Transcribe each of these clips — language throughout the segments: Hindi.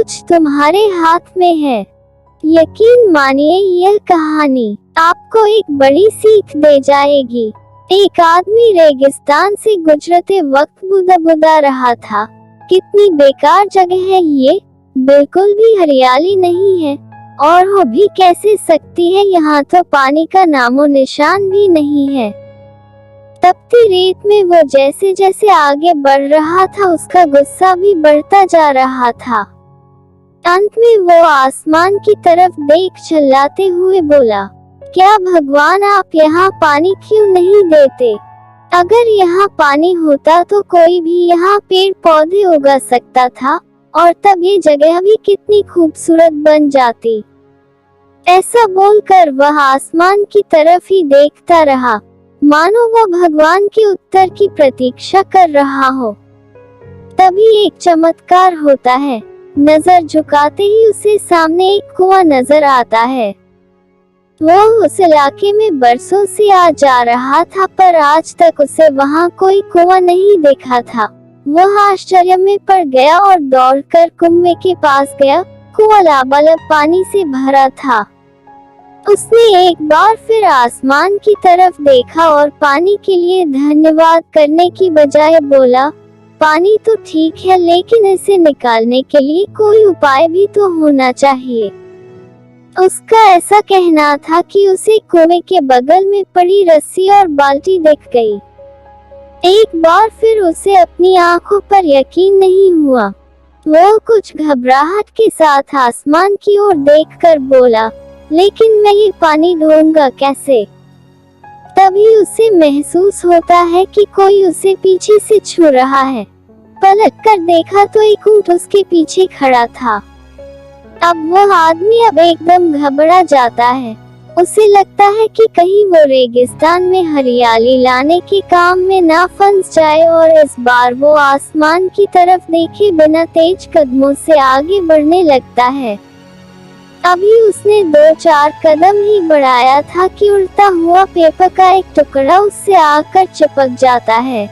कुछ तुम्हारे हाथ में है। यकीन मानिए यह कहानी आपको एक बड़ी सीख दे जाएगी। एक आदमी रेगिस्तान से गुजरते वक्त बुदा रहा था। कितनी बेकार जगह है ये, बिल्कुल भी हरियाली नहीं है और हो भी कैसे सकती है, यहाँ तो पानी का नामो निशान भी नहीं है। तपती रेत में वो जैसे जैसे आगे बढ़ रहा था उसका गुस्सा भी बढ़ता जा रहा था। अंत में वो आसमान की तरफ देख चिल्लाते हुए बोला, क्या भगवान आप यहाँ पानी क्यों नहीं देते? अगर यहाँ पानी होता तो कोई भी यहाँ पेड़ पौधे उगा सकता था और तब ये जगह भी कितनी खूबसूरत बन जाती। ऐसा बोलकर वह आसमान की तरफ ही देखता रहा, मानो वो भगवान के उत्तर की प्रतीक्षा कर रहा हो। तभी एक चमत्कार होता है। नजर झुकाते ही उसे सामने एक कुआं नजर आता है। वो उस इलाके में बरसों से आ जा रहा था पर आज तक उसे वहाँ कोई कुआं नहीं देखा था। वह आश्चर्य में पड़ गया और दौड़कर कुएं के पास गया। कुआं लबालब पानी से भरा था। उसने एक बार फिर आसमान की तरफ देखा और पानी के लिए धन्यवाद करने की बजाय बोला, पानी तो ठीक है लेकिन इसे निकालने के लिए कोई उपाय भी तो होना चाहिए। उसका ऐसा कहना था कि उसे कुएं के बगल में पड़ी रस्सी और बाल्टी दिख गई। एक बार फिर उसे अपनी आंखों पर यकीन नहीं हुआ। वो कुछ घबराहट के साथ आसमान की ओर देखकर बोला, लेकिन मैं ये पानी ढूंढूंगा कैसे? तभी उसे महसूस होता है कि कोई उसे पीछे से छू रहा है। पलटकर देखा तो एक ऊंट उसके पीछे खड़ा था। अब वो आदमी एकदम घबरा जाता है। उसे लगता है कि कहीं वो रेगिस्तान में हरियाली लाने के काम में ना फंस जाए और इस बार वो आसमान की तरफ देखे बिना तेज कदमों से आगे बढ़ने लगता है। अभी उसने 2-4 कदम ही बढ़ाया था कि उड़ता हुआ पेपर का एक टुकड़ा उससे आकर चिपक जाता है।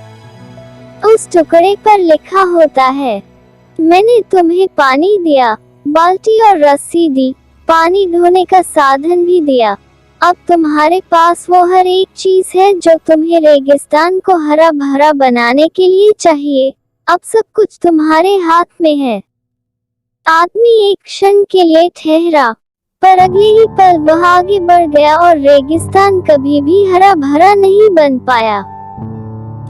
उस टुकड़े पर लिखा होता है, मैंने तुम्हें पानी दिया, बाल्टी और रस्सी दी, पानी ढोने का साधन भी दिया। अब तुम्हारे पास वो हर एक चीज है जो तुम्हें रेगिस्तान को हरा भरा बनाने के लिए चाहिए। अब सब कुछ तुम्हारे हाथ में है। आदमी एक क्षण के लिए ठहरा, पर अगले ही पल वह आगे बढ़ गया और रेगिस्तान कभी भी हरा भरा नहीं बन पाया।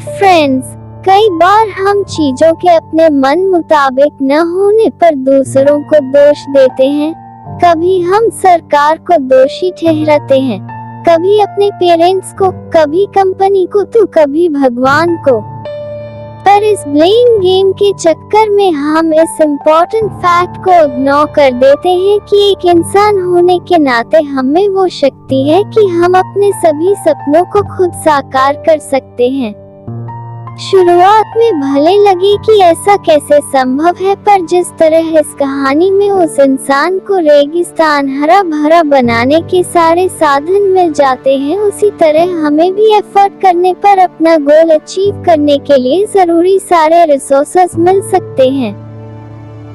फ्रेंड्स, कई बार हम चीजों के अपने मन मुताबिक न होने पर दूसरों को दोष देते हैं। कभी हम सरकार को दोषी ठहराते हैं, कभी अपने पेरेंट्स को, कभी कंपनी को तो कभी भगवान को। पर इस ब्लेम गेम के चक्कर में हम इस इम्पोर्टेंट फैक्ट को इग्नोर कर देते हैं कि एक इंसान होने के नाते हमें वो शक्ति है कि हम अपने सभी सपनों को खुद साकार कर सकते हैं। शुरुआत में भले लगे कि ऐसा कैसे संभव है, पर जिस तरह इस कहानी में उस इंसान को रेगिस्तान हरा भरा बनाने के सारे साधन मिल जाते हैं, उसी तरह हमें भी एफर्ट करने पर अपना गोल अचीव करने के लिए जरूरी सारे रिसोर्सेस मिल सकते हैं।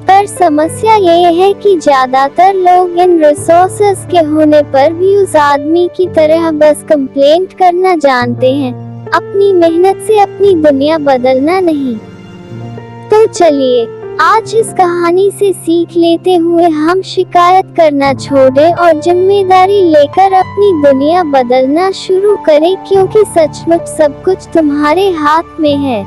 पर समस्या ये है कि ज्यादातर लोग इन रिसोर्सेस के होने पर भी उस आदमी की तरह बस कंप्लेंट करना जानते हैं, अपनी मेहनत से अपनी दुनिया बदलना नहीं। तो चलिए आज इस कहानी से सीख लेते हुए हम शिकायत करना छोड़ें और जिम्मेदारी लेकर अपनी दुनिया बदलना शुरू करें, क्योंकि सचमुच सब कुछ तुम्हारे हाथ में है।